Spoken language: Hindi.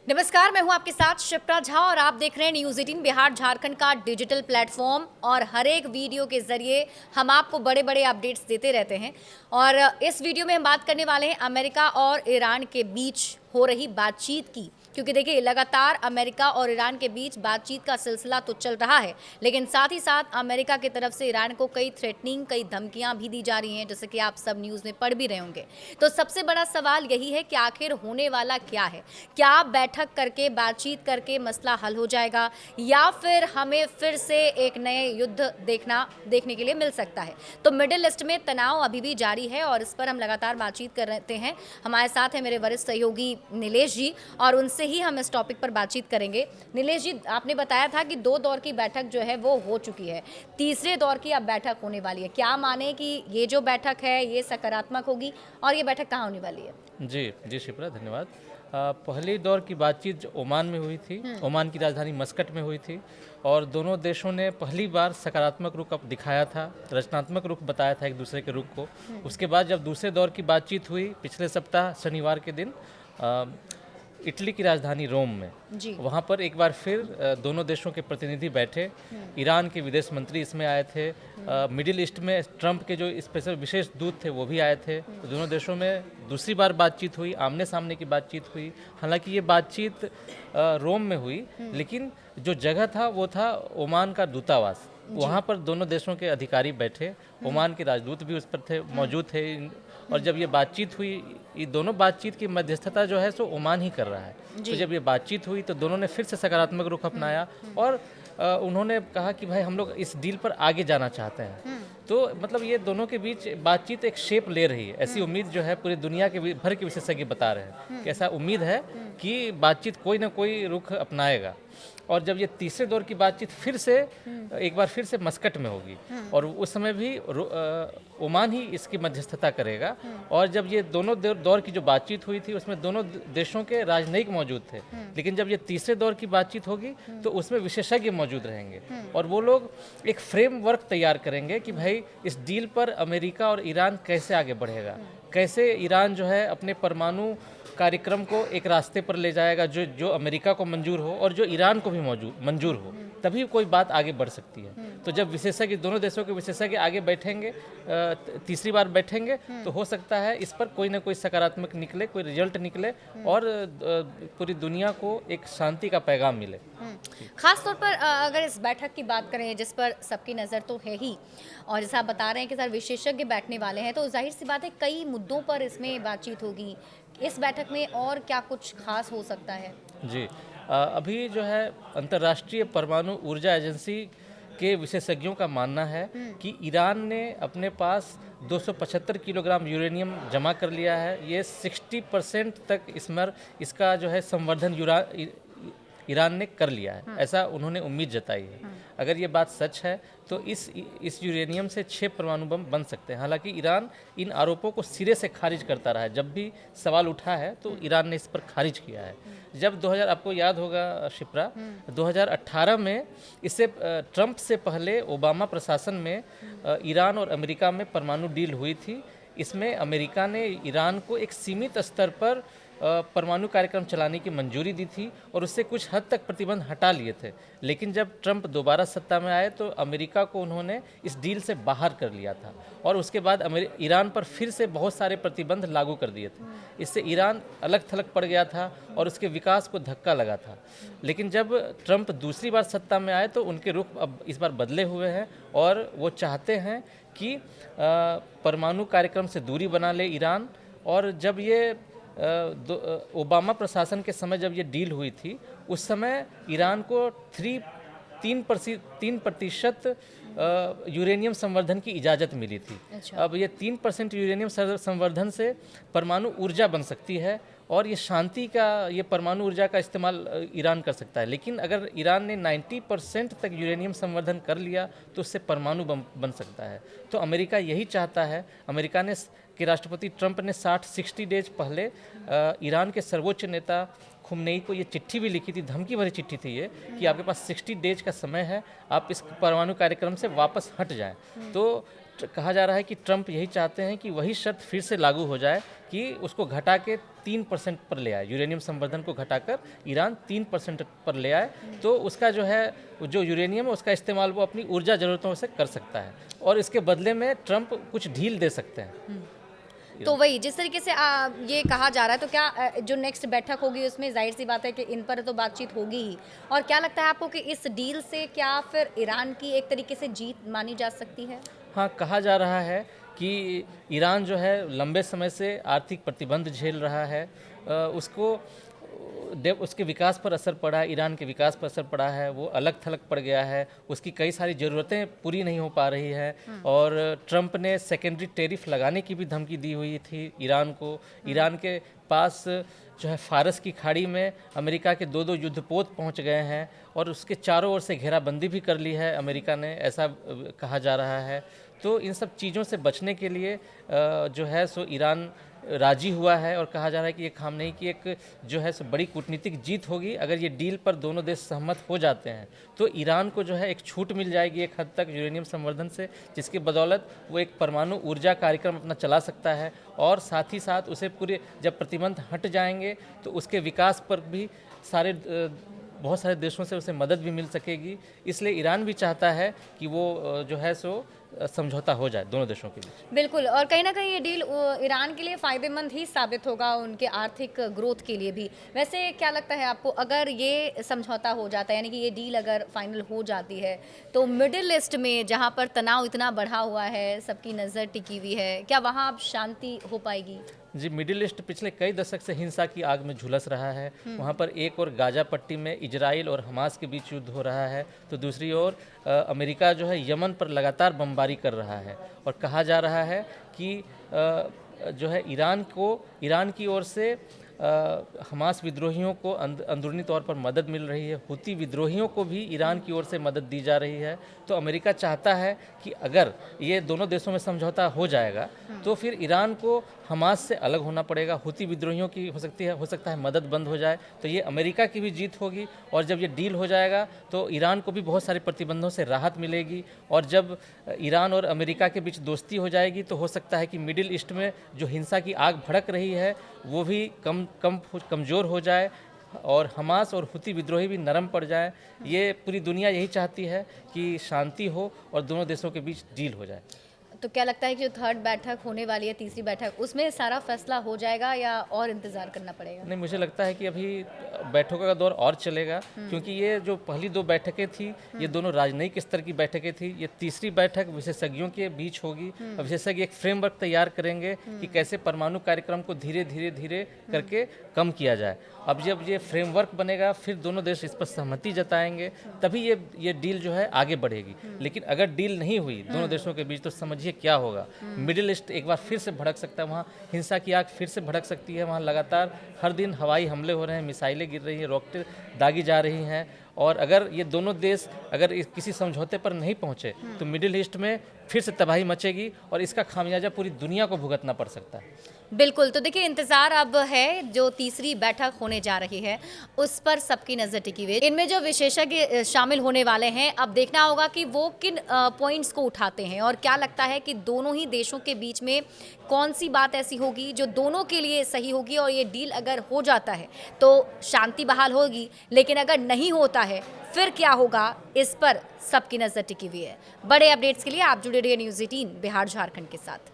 नमस्कार, मैं हूं आपके साथ शिप्रा झा और आप देख रहे हैं न्यूज़ 18 बिहार झारखंड का डिजिटल प्लेटफॉर्म। और हर एक वीडियो के जरिए हम आपको बड़े बड़े अपडेट्स देते रहते हैं। और इस वीडियो में हम बात करने वाले हैं अमेरिका और ईरान के बीच हो रही बातचीत की, क्योंकि देखिए लगातार अमेरिका और ईरान के बीच बातचीत का सिलसिला तो चल रहा है, लेकिन साथ ही साथ अमेरिका की तरफ से ईरान को कई थ्रेटनिंग, कई धमकियां भी दी जा रही हैं, जैसे कि आप सब न्यूज़ में पढ़ भी रहे होंगे। तो सबसे बड़ा सवाल यही है कि आखिर होने वाला क्या है? क्या बैठक करके, बातचीत करके मसला हल हो जाएगा, या फिर हमें फिर से एक नए युद्ध देखने के लिए मिल सकता है? तो मिडिल ईस्ट में तनाव अभी भी जारी है और इस पर हम लगातार बातचीत कर रहे हैं। हमारे साथ हैं मेरे वरिष्ठ सहयोगी नीलेश जी, और उनसे ही हम इस टॉपिक पर बातचीत करेंगे। नीलेश जी, आपने बताया था कि 2 दौर की बैठक जो है वो हो चुकी है, तीसरे दौर की अब बैठक होने वाली है। क्या माने कि ये जो बैठक है ये सकारात्मक होगी, और ये बैठक कहाँ होने वाली है? जी शिप्रा, धन्यवाद। पहली दौर की बातचीत जो ओमान में हुई थी, ओमान की राजधानी मस्कट में हुई थी, और दोनों देशों ने पहली बार सकारात्मक रुख अब दिखाया था, रचनात्मक रुख बताया था एक दूसरे के रुख को। उसके बाद जब दूसरे दौर की बातचीत हुई पिछले सप्ताह शनिवार के दिन इटली की राजधानी रोम में, वहाँ पर एक बार फिर दोनों देशों के प्रतिनिधि बैठे। ईरान के विदेश मंत्री इसमें आए थे, मिडिल ईस्ट में ट्रंप के जो स्पेशल विशेष दूत थे वो भी आए थे। तो दोनों देशों में दूसरी बार बातचीत हुई, आमने सामने की बातचीत हुई। हालांकि ये बातचीत रोम में हुई, लेकिन जो जगह था वो था ओमान का दूतावास। वहाँ पर दोनों देशों के अधिकारी बैठे, ओमान के राजदूत भी उस पर थे, मौजूद थे। और जब ये बातचीत हुई, ये दोनों बातचीत की मध्यस्थता जो है सो ओमान ही कर रहा है। तो जब ये बातचीत हुई तो दोनों ने फिर से सकारात्मक रुख अपनाया, और उन्होंने कहा कि भाई हम लोग इस डील पर आगे जाना चाहते हैं। तो मतलब ये दोनों के बीच बातचीत एक शेप ले रही है, ऐसी उम्मीद जो है पूरी दुनिया के भर के विशेषज्ञ बता रहे हैं कि ऐसा उम्मीद है कि बातचीत कोई ना कोई रुख अपनाएगा। और जब ये तीसरे दौर की बातचीत फिर से एक बार फिर से मस्कट में होगी, और उस समय भी ओमान ही इसकी मध्यस्थता करेगा। और जब ये दोनों दौर की जो बातचीत हुई थी उसमें दोनों देशों के राजनयिक मौजूद थे, लेकिन जब ये तीसरे दौर की बातचीत होगी तो उसमें विशेषज्ञ मौजूद रहेंगे, और वो लोग एक फ्रेमवर्क तैयार करेंगे कि भाई इस डील पर अमेरिका और ईरान कैसे आगे बढ़ेगा, कैसे ईरान जो है अपने परमाणु कार्यक्रम को एक रास्ते पर ले जाएगा जो अमेरिका को मंजूर हो और जो ईरान को भी मंजूर हो, तभी कोई बात आगे बढ़ सकती है। तो जब विशेषज्ञ, दोनों देशों के विशेषज्ञ आगे बैठेंगे, तीसरी बार बैठेंगे, तो हो सकता है इस पर कोई ना कोई सकारात्मक निकले, कोई रिजल्ट निकले, और पूरी दुनिया को एक शांति का पैगाम मिले। खास तौर पर अगर इस बैठक की बात करें जिस पर सबकी नज़र तो है ही, और जैसा आप बता रहे हैं कि सर विशेषज्ञ बैठने वाले हैं, तो जाहिर सी बात है कई मुद्दों पर इसमें बातचीत होगी। इस बैठक में और क्या कुछ खास हो सकता है? जी, अभी जो है अंतर्राष्ट्रीय परमाणु ऊर्जा एजेंसी के विशेषज्ञों का मानना है कि ईरान ने अपने पास 275 किलोग्राम यूरेनियम जमा कर लिया है। ये 60% तक इसका जो है संवर्धन ईरान ने कर लिया है, ऐसा उन्होंने उम्मीद जताई है। अगर ये बात सच है तो इस यूरेनियम से 6 परमाणु बम बन सकते हैं। हालांकि ईरान इन आरोपों को सिरे से खारिज करता रहा है, जब भी सवाल उठा है तो ईरान ने इस पर खारिज किया है। जब 2000, आपको याद होगा शिप्रा, 2018 में इससे ट्रंप से पहले ओबामा प्रशासन में ईरान और अमेरिका में परमाणु डील हुई थी। इसमें अमेरिका ने ईरान को एक सीमित स्तर पर परमाणु कार्यक्रम चलाने की मंजूरी दी थी, और उससे कुछ हद तक प्रतिबंध हटा लिए थे। लेकिन जब ट्रंप दोबारा सत्ता में आए तो अमेरिका को उन्होंने इस डील से बाहर कर लिया था, और उसके बाद ईरान पर फिर से बहुत सारे प्रतिबंध लागू कर दिए थे। इससे ईरान अलग थलग पड़ गया था और उसके विकास को धक्का लगा था। लेकिन जब ट्रंप दूसरी बार सत्ता में आए तो उनके रुख अब इस बार बदले हुए हैं, और वो चाहते हैं कि परमाणु कार्यक्रम से दूरी बना ले ईरान। और जब ये ओबामा प्रशासन के समय जब ये डील हुई थी, उस समय ईरान को 3% यूरेनियम संवर्धन की इजाज़त मिली थी। अच्छा। अब ये 3% यूरेनियम संवर्धन से परमाणु ऊर्जा बन सकती है, और ये शांति का, ये परमाणु ऊर्जा का इस्तेमाल ईरान कर सकता है। लेकिन अगर ईरान ने 90% तक यूरेनियम संवर्धन कर लिया तो उससे परमाणु बम बन सकता है। तो अमेरिका यही चाहता है। अमेरिका के राष्ट्रपति ट्रंप ने 60 डेज पहले ईरान के सर्वोच्च नेता खुमनेई को ये चिट्ठी भी लिखी थी, धमकी भरी चिट्ठी थी ये, कि आपके पास 60 डेज का समय है, आप इस परमाणु कार्यक्रम से वापस हट जाएं। तो कहा जा रहा है कि ट्रंप यही चाहते हैं कि वही शर्त फिर से लागू हो जाए कि उसको घटा के 3% पर ले आए, यूरेनियम संवर्धन को घटाकर ईरान 3% पर ले आए, तो उसका जो है जो यूरेनियम है उसका इस्तेमाल वो अपनी ऊर्जा ज़रूरतों से कर सकता है और इसके बदले में ट्रंप कुछ ढील दे सकते हैं। तो वही जिस तरीके से ये कहा जा रहा है, तो क्या जो नेक्स्ट बैठक होगी उसमें जाहिर सी बात है कि इन पर तो बातचीत होगी ही, और क्या लगता है आपको कि इस डील से क्या फिर ईरान की एक तरीके से जीत मानी जा सकती है? हाँ, कहा जा रहा है कि ईरान जो है लंबे समय से आर्थिक प्रतिबंध झेल रहा है, उसके विकास पर असर पड़ा है, ईरान के विकास पर असर पड़ा है, वो अलग थलग पड़ गया है, उसकी कई सारी ज़रूरतें पूरी नहीं हो पा रही है और ट्रंप ने सेकेंडरी टेरिफ लगाने की भी धमकी दी हुई थी ईरान को। ईरान के पास जो है फारस की खाड़ी में अमेरिका के 2 युद्धपोत पहुंच गए हैं और उसके चारों ओर से घेराबंदी भी कर ली है अमेरिका ने, ऐसा कहा जा रहा है। तो इन सब चीज़ों से बचने के लिए जो है सो ईरान राजी हुआ है और कहा जा रहा है कि ये खामनेई की एक जो है सो बड़ी कूटनीतिक जीत होगी। अगर ये डील पर दोनों देश सहमत हो जाते हैं तो ईरान को जो है एक छूट मिल जाएगी एक हद तक यूरेनियम संवर्धन से, जिसकी बदौलत वो एक परमाणु ऊर्जा कार्यक्रम अपना चला सकता है और साथ ही साथ उसे पूरे जब प्रतिबंध हट जाएंगे तो उसके विकास पर भी बहुत सारे देशों से उसे मदद भी मिल सकेगी। इसलिए ईरान भी चाहता है कि वो जो है सो समझौता हो जाए दोनों देशों के बीच। बिल्कुल, और कहीं ना कहीं ये डील ईरान के लिए फ़ायदेमंद ही साबित होगा, उनके आर्थिक ग्रोथ के लिए भी। वैसे क्या लगता है आपको, अगर ये समझौता हो जाता है, यानी कि ये डील अगर फाइनल हो जाती है, तो मिडिल ईस्ट में जहाँ पर तनाव इतना बढ़ा हुआ है, सबकी नज़र टिकी हुई है, क्या वहाँ अब शांति हो पाएगी? जी, मिडिल ईस्ट पिछले कई दशक से हिंसा की आग में झुलस रहा है। वहाँ पर एक और गाजा पट्टी में इजराइल और हमास के बीच युद्ध हो रहा है, तो दूसरी ओर अमेरिका जो है यमन पर लगातार बमबारी कर रहा है और कहा जा रहा है कि जो है ईरान की ओर से हमास विद्रोहियों को अंदरूनी तौर पर मदद मिल रही है, हुती विद्रोहियों को भी ईरान की ओर से मदद दी जा रही है। तो अमेरिका चाहता है कि अगर ये दोनों देशों में समझौता हो जाएगा तो फिर ईरान को हमास से अलग होना पड़ेगा, हुती विद्रोहियों की हो सकता है मदद बंद हो जाए, तो ये अमेरिका की भी जीत होगी। और जब ये डील हो जाएगा तो ईरान को भी बहुत सारे प्रतिबंधों से राहत मिलेगी और जब ईरान और अमेरिका के बीच दोस्ती हो जाएगी तो हो सकता है कि मिडिल ईस्ट में जो हिंसा की आग भड़क रही है वो भी कमज़ोर हो जाए और हमास और हुती विद्रोही भी नरम पड़ जाए। ये पूरी दुनिया यही चाहती है कि शांति हो और दोनों देशों के बीच डील हो जाए। तो क्या लगता है कि जो थर्ड बैठक होने वाली है, तीसरी बैठक, उसमें सारा फैसला हो जाएगा या और इंतज़ार करना पड़ेगा? नहीं, मुझे लगता है कि अभी बैठकों का दौर और चलेगा, क्योंकि ये जो पहली 2 बैठकें थी ये दोनों राजनयिक स्तर की बैठकें थी। ये तीसरी बैठक विशेषज्ञों के बीच होगी और विशेषज्ञ एक फ्रेमवर्क तैयार करेंगे कि कैसे परमाणु कार्यक्रम को धीरे धीरे करके कम किया जाए। अब जब ये फ्रेमवर्क बनेगा फिर दोनों देश इस पर सहमति जताएंगे, तभी ये डील जो है आगे बढ़ेगी। लेकिन अगर डील नहीं हुई दोनों देशों के बीच तो समझिए क्या होगा। मिडिल ईस्ट एक बार फिर से भड़क सकता है, वहाँ हिंसा की आग फिर से भड़क सकती है। वहाँ लगातार हर दिन हवाई हमले हो रहे हैं, मिसाइलें गिर रही हैं, रॉकेटें दागी जा रही हैं और अगर ये दोनों देश किसी समझौते पर नहीं पहुँचे तो मिडिल ईस्ट में फिर से तबाही मचेगी और इसका खामियाजा पूरी दुनिया को भुगतना पड़ सकता है। बिल्कुल, तो देखिए इंतज़ार अब है, जो तीसरी बैठक होने जा रही है उस पर सबकी नज़र टिकी हुई है। इनमें जो विशेषज्ञ शामिल होने वाले हैं, अब देखना होगा कि वो किन पॉइंट्स को उठाते हैं और क्या लगता है कि दोनों ही देशों के बीच में कौन सी बात ऐसी होगी जो दोनों के लिए सही होगी और ये डील अगर हो जाता है तो शांति बहाल होगी, लेकिन अगर नहीं होता है फिर क्या होगा, इस पर सबकी नज़र टिकी हुई है। बड़े अपडेट्स के लिए आप जुड़े रहिए न्यूज़ 18 बिहार झारखंड के साथ।